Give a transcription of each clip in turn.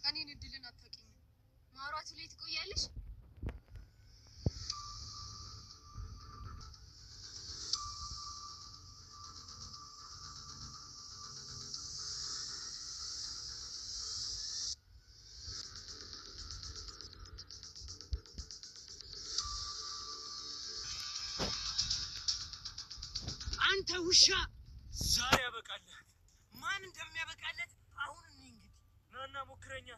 እኔን እድልን አታውቂኝም። ማውራት ላይ ትቆያለሽ። አንተ ውሻ ዛሬ ያበቃለት። ማን እንደሚያበቃለት አሁን እንግዲህ ናና ሞክረኛ።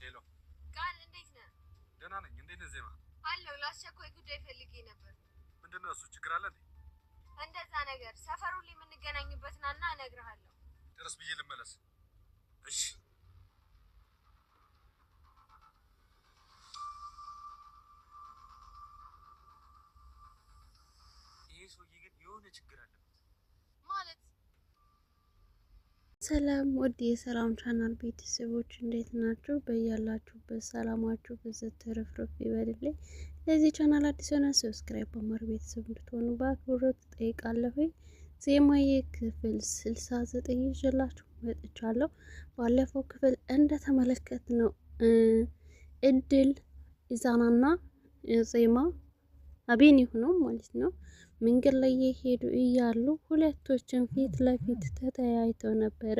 ሄሎ ቃል እንዴት ነህ? ደህና ነኝ። እንዴት ነህ ዜማ? አለሁ። ለአስቸኳይ ጉዳይ ፈልጌ ነበር። ምንድነው እሱ? ችግር አለ እንዴ? እንደዛ ነገር ሰፈሩ ላይ የምንገናኝበት ናና እነግርሃለሁ። ድረስ ብዬ ልመለስ። እሺ ይሄ ሰውዬ ግን የሆነ ችግር አለበት ማለት። ሰላም ውድ የሰላም ቻናል ቤተሰቦች እንዴት ናችሁ? በያላችሁበት ሰላማችሁ ብዝት ትርፍርፍ ይበልልኝ። ለዚህ ቻናል አዲስ ሆነ ሰብስክራይብ በማድረግ ቤተሰብ እንድትሆኑ በአክብሮት ጠይቃለሁ። ዜማዬ ክፍል 69 ይዤላችሁ መጥቻለሁ። ባለፈው ክፍል እንደተመለከትነው እድል ኢዛናና ዜማ አቤኒ ሆነው ማለት ነው መንገድ ላይ የሄዱ እያሉ ሁለቶችን ፊት ለፊት ተተያይተው ነበረ።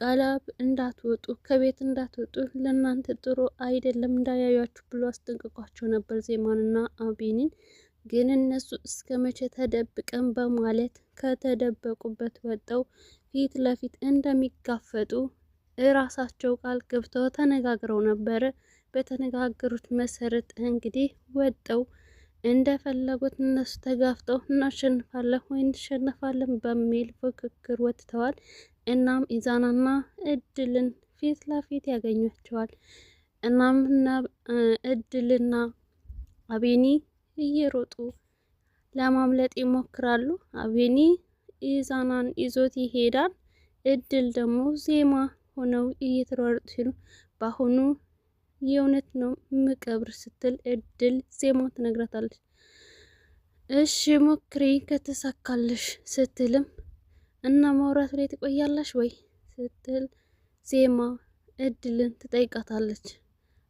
ቃላብ እንዳትወጡ ከቤት እንዳትወጡ ለእናንተ ጥሩ አይደለም እንዳያያችሁ ብሎ አስጠንቅቋቸው ነበር ዜማንና አቤኒን። ግን እነሱ እስከ መቼ ተደብቀን በማለት ከተደበቁበት ወጠው ፊት ለፊት እንደሚጋፈጡ እራሳቸው ቃል ገብተው ተነጋግረው ነበረ። በተነጋገሩት መሰረት እንግዲህ ወጠው እንደፈለጉት እነሱ ተጋፍጠው እናሸንፋለን ወይ እንሸነፋለን በሚል ፉክክር ወጥተዋል። እናም ኢዛናና እድልን ፊት ለፊት ያገኟቸዋል። እናም እድልና አቤኒ እየሮጡ ለማምለጥ ይሞክራሉ። አቤኒ ኢዛናን ይዞት ይሄዳል። እድል ደግሞ ዜማ ሆነው እየተሯሯጡ ሲሉ በአሁኑ የእውነት ነው ምቀብር ስትል እድል ዜማ ትነግራታለች። እሺ ሞክሪ ከተሳካለሽ ስትልም እና ማውራት ላይ ትቆያለሽ ወይ ስትል ዜማ እድልን ትጠይቃታለች።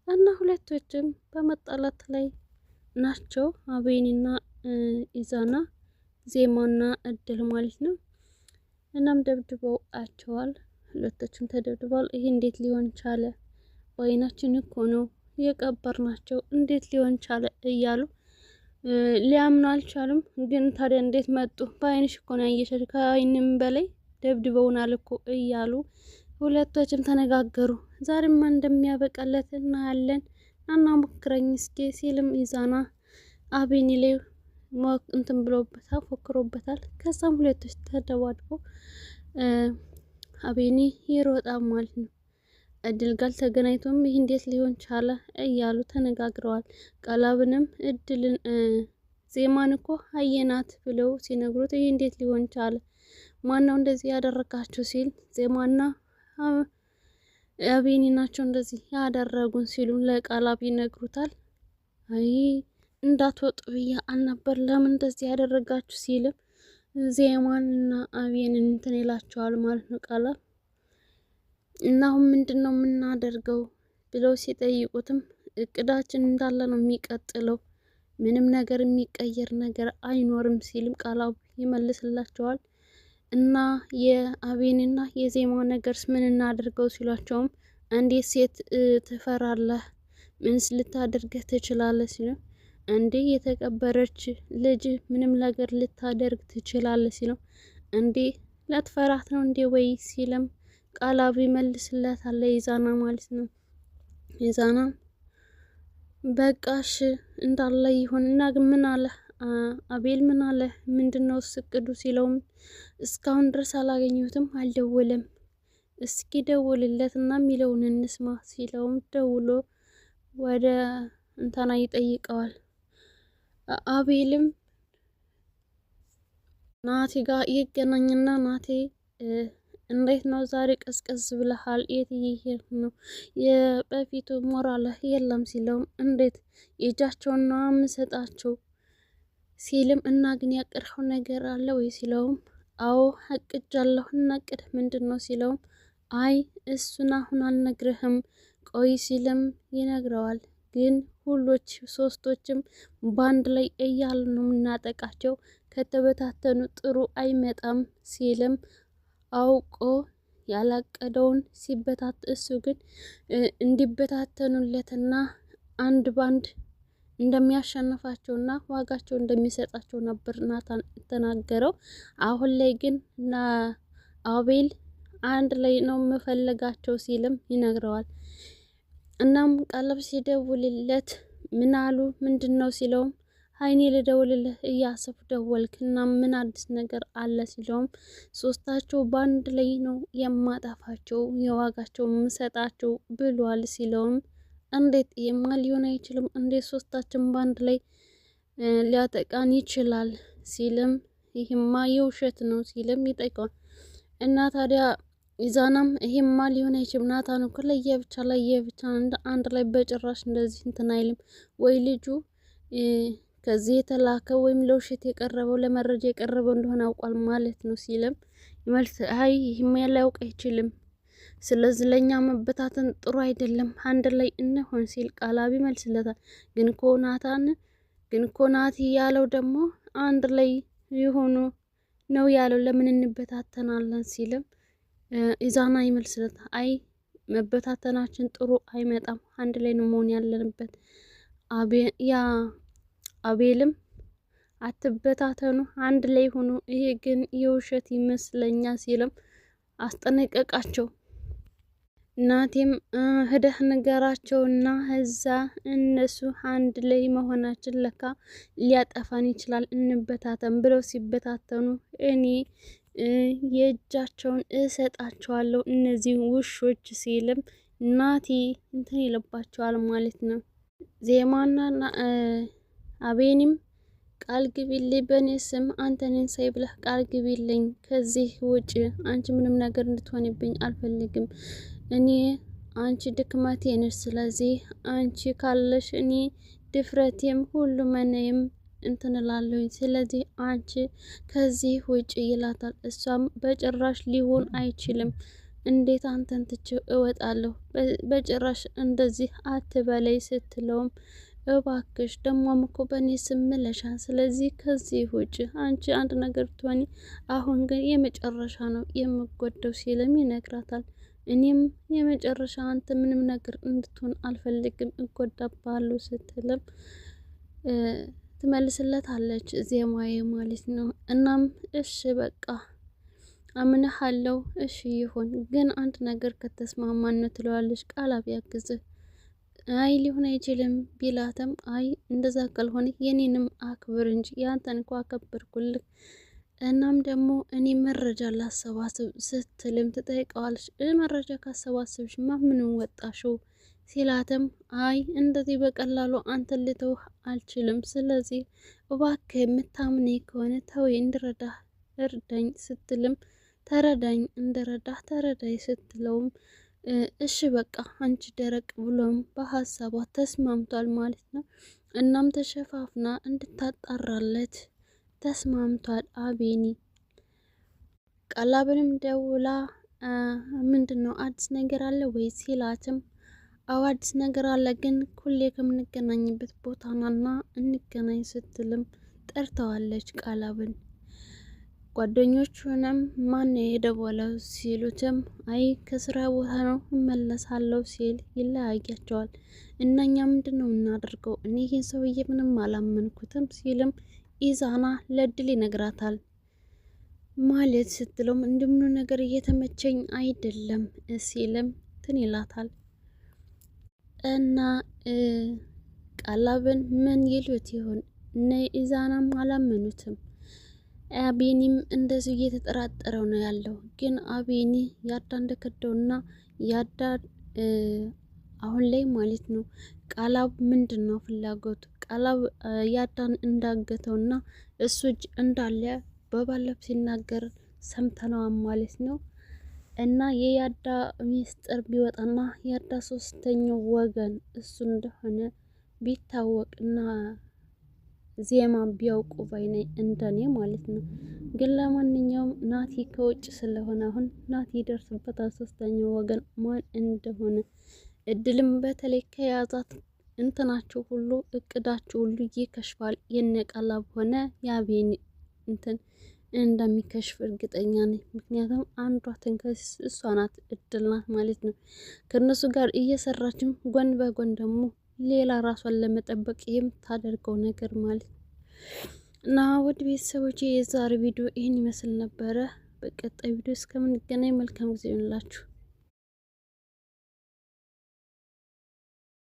እና ሁለቶችም በመጣላት ላይ ናቸው። አቤኒና ኢዛና ዜማና እድል ማለት ነው። እናም ደብድበው አቸዋል። ሁለቶችም ተደብድበዋል። ይሄ እንዴት ሊሆን ቻለ? በአይናችን እኮ ነው የቀበርናቸው እንዴት ሊሆን ቻለ እያሉ ሊያምኑ አልቻሉም። ግን ታዲያ እንዴት መጡ? በአይንሽ እኮ ነው ያየሻቸው፣ ከአይንም በላይ ደብድበውናል እኮ እያሉ ሁለቶችም ተነጋገሩ። ዛሬማ እንደሚያበቃለት እናያለን እና ሞክረኝ እስኪ ሲልም ኢዛና አቤኒ ላይ እንትን ብሎበታል፣ ፎክሮበታል። ከዛም ሁለቶች ተደባድበው አቤኒ ይሮጣል ማለት ነው። እድል ጋር ተገናኝቶም ይህ እንዴት ሊሆን ቻለ እያሉ ተነጋግረዋል። ቃላብንም እድልን ዜማን እኮ አየናት ብለው ሲነግሩት ይህ እንዴት ሊሆን ቻለ? ማነው እንደዚህ ያደረጋችሁ ሲል ዜማና አቤኒ ናቸው እንደዚህ ያደረጉን ሲሉ ለቃላብ ይነግሩታል። አይ እንዳትወጡ ብዬ አልነበር ለምን እንደዚህ ያደረጋችሁ ሲልም ዜማንና አቤኒን እንትን ይላቸዋል ማለት ነው ቃላብ። እና አሁን ምንድነው የምናደርገው ብለው ሲጠይቁትም እቅዳችን እንዳለ ነው የሚቀጥለው ምንም ነገር የሚቀየር ነገር አይኖርም ሲልም ቃላብ ይመልስላቸዋል። እና የአቤንና የዜማ ነገርስ ምን እናድርገው ሲሏቸውም እንዴት ሴት ትፈራለህ? ምንስ ልታደርገህ ትችላለህ? ሲሉ እንዴ የተቀበረች ልጅ ምንም ነገር ልታደርግ ትችላለህ? ሲለው እንዴ ለትፈራት ነው እንዴ ወይ ሲልም ቃላብ ይመልስለታል። ይዛና ማለት ነው። ይዛና በቃሽ እንዳለ ይሁን እና ግን ምን አለ አቤል ምን አለ ምንድነው እቅዱ ሲለውም እስካሁን ድረስ አላገኘሁትም አልደወለም፣ እስኪ ደውልለት እና የሚለውን እንስማ ሲለውም ደውሎ ወደ እንተና ይጠይቀዋል። አቤልም ናቲ ጋር ይገናኝና ናቲ እንዴት ነው ዛሬ ቀዝቀዝ ብለሃል? የት እየሄድክ ነው? የበፊቱ ሞራልህ የለም ሲለውም እንዴት የእጃቸውን ነው የምሰጣቸው ሲልም እና ግን ያቀድኸው ነገር አለ ወይ ሲለውም አዎ አቅጃለሁ እና እቅድህ ምንድን ነው ሲለውም አይ እሱን አሁን አልነግርህም ቆይ ሲልም ይነግረዋል። ግን ሁሎች ሶስቶችም ባንድ ላይ እያሉ ነው የምናጠቃቸው፣ ከተበታተኑ ጥሩ አይመጣም ሲልም አውቆ ያላቀደውን ሲበታት እሱ ግን እንዲበታተኑለትና አንድ ባንድ እንደሚያሸንፋቸውና ዋጋቸው እንደሚሰጣቸው ነበር ናታን ተናገረው። አሁን ላይ ግን አቤል አንድ ላይ ነው የምፈልጋቸው ሲልም ይነግረዋል። እናም ቃላብ ሲደውልለት ምን አሉ ምንድነው ሲለውም ሀይኔ ልደውልልህ እያሰብኩ ደወልክ እና ምን አዲስ ነገር አለ ሲለውም ሶስታቸው ባንድ ላይ ነው የማጠፋቸው የዋጋቸው የምሰጣቸው ብሏል ሲለውም እንዴት ይሄማ ሊሆን አይችልም፣ እንዴት ሶስታችን ባንድ ላይ ሊያጠቃን ይችላል ሲልም ይሄማ የውሸት ነው ሲልም ይጠይቀዋል። እና ታዲያ ኢዛናም ይሄማ ሊሆን አይችልም ናታን እኮ ለየብቻ አንድ ላይ በጭራሽ እንደዚህ እንትን አይልም ወይ ልጁ ከዚህ የተላከ ወይም ለውሸት የቀረበው ለመረጃ የቀረበው እንደሆነ አውቋል ማለት ነው ሲልም ይመልስ አይ ይሄማ ሊያውቅ አይችልም፣ ስለዚህ ለኛ መበታተን ጥሩ አይደለም አንድ ላይ እንሆን ሲል ቃላብ ይመልስለታል። ግን እኮ ናቲ ያለው ደግሞ አንድ ላይ ይሆኑ ነው ያለው፣ ለምን እንበታተናለን ሲልም ኢዛና ይመልስለታል። አይ መበታተናችን ጥሩ አይመጣም፣ አንድ ላይ ነው መሆን ያለንበት። አቤልም አትበታተኑ አንድ ላይ ሆኑ፣ ይሄ ግን የውሸት ይመስለኛል ሲልም አስጠነቀቃቸው። ናቲም ሂደህ ንገራቸውና እዛ እነሱ አንድ ላይ መሆናችን ለካ ሊያጠፋን ይችላል እንበታተን ብለው ሲበታተኑ እኔ የእጃቸውን እሰጣቸዋለሁ እነዚህ ውሾች ሲልም ናቲ እንትን ይለባቸዋል ማለት ነው። ዜማና አቤኒም ቃል ግቢልኝ በእኔ ስም አንተኔን ሳይ ብለህ ቃል ግቢልኝ፣ ከዚህ ውጭ አንቺ ምንም ነገር እንድትሆንብኝ አልፈልግም፣ እኔ አንቺ ድክመቴ ነሽ፣ ስለዚህ አንቺ ካለሽ እኔ ድፍረቴም ሁሉ መነይም እንትንላለሁኝ፣ ስለዚህ አንቺ ከዚህ ውጭ ይላታል። እሷም በጭራሽ ሊሆን አይችልም፣ እንዴት አንተን ትቼው እወጣለሁ፣ በጭራሽ እንደዚህ አትበለይ ስትለውም እባክሽ ደሞም እኮ በእኔ ስም ምለሻል፣ ስለዚህ ከዚህ ውጭ አንቺ አንድ ነገር ትሆኒ፣ አሁን ግን የመጨረሻ ነው የምጎደው ሲልም ይነግራታል። እኔም የመጨረሻ አንተ ምንም ነገር እንድትሆን አልፈልግም እጎዳባለሁ ስትልም ትመልስለታለች ዜማዬ ማለት ነው። እናም እሺ በቃ አምነሃለሁ፣ እሺ ይሁን፣ ግን አንድ ነገር ከተስማማን ነው ትለዋለች። ቃላብ ያግዝህ አይ ሊሆን አይችልም ቢላትም አይ እንደዛ ካልሆነ የኔንም አክብር እንጂ ያንተን እንኳ አከበርኩልህ፣ እናም ደግሞ እኔ መረጃ ላሰባስብ ስትልም ትጠይቀዋለች። መረጃ ካሰባስብሽማ ምንም ወጣሽው ሲላትም አይ እንደዚህ በቀላሉ አንተን ልተውህ አልችልም፣ ስለዚህ እባክህ የምታምነኝ ከሆነ ተወኝ እንድረዳህ እርዳኝ ስትልም ተረዳኝ እንደረዳህ ተረዳኝ ስትለውም እሺ በቃ አንቺ ደረቅ ብሎም በሀሳቧ ተስማምቷል ማለት ነው። እናም ተሸፋፍና እንድታጣራለት ተስማምቷል። አቤኒ ቃላብንም ደውላ ምንድን ነው አዲስ ነገር አለ ወይ ሲላትም አዎ አዲስ ነገር አለ፣ ግን ሁሌ ከምንገናኝበት ቦታ ናና እንገናኝ ስትልም ጠርተዋለች ቃላብን። ጓደኞቹንም ማን የደወለው ሲሉትም አይ ከስራ ቦታ ነው እመለሳለሁ ሲል ይለያያቸዋል። እነኛ ምንድነው እናደርገው? እኔ ይህን ሰውዬ ምንም አላመንኩትም ሲልም ኢዛና ለድል ይነግራታል። ማለት ስትለውም እንደምኑ ነገር እየተመቸኝ አይደለም ሲልም ትን ይላታል። እና ቃላብን ምን ይሉት ይሆን? እነ ኢዛናም አላመኑትም። አቤኒም እንደዚሁ እየተጠራጠረው ነው ያለው። ግን አቤኒ ያዳ እንደከደውና ያዳ አሁን ላይ ማለት ነው ቃላብ ምንድን ነው ፍላጎቱ? ቃላብ ያዳን እንዳገተውና እሱ እጅ እንዳለ በባለፈው ሲናገር ሰምተነዋል ማለት ነው። እና የያዳ ሚስጥር ቢወጣና ያዳ ሶስተኛው ወገን እሱ እንደሆነ ቢታወቅና ዜማ ቢያውቁ ባይነኝ እንደኔ ማለት ነው። ግን ለማንኛውም ናቲ ከውጭ ስለሆነ አሁን ናቲ ይደርስበታል ሶስተኛው ወገን ማን እንደሆነ። እድልም በተለይ ከያዛት እንትናቸው ሁሉ እቅዳቸው ሁሉ ይከሽፋል። የነቃላብ ሆነ የአቤኒ እንትን እንደሚከሽፍ እርግጠኛ ነኝ። ምክንያቱም አንዷ ትንከስ እሷ ናት፣ እድል ናት ማለት ነው። ከነሱ ጋር እየሰራችም ጎን በጎን ደግሞ ሌላ ራሷን ለመጠበቅ የምታደርገው ነገር ማለት ነው። እና ውድ ቤተሰቦቼ የዛሬ ቪዲዮ ይህን ይመስል ነበረ። በቀጣይ ቪዲዮ እስከምንገናኝ መልካም ጊዜ ይሁንላችሁ።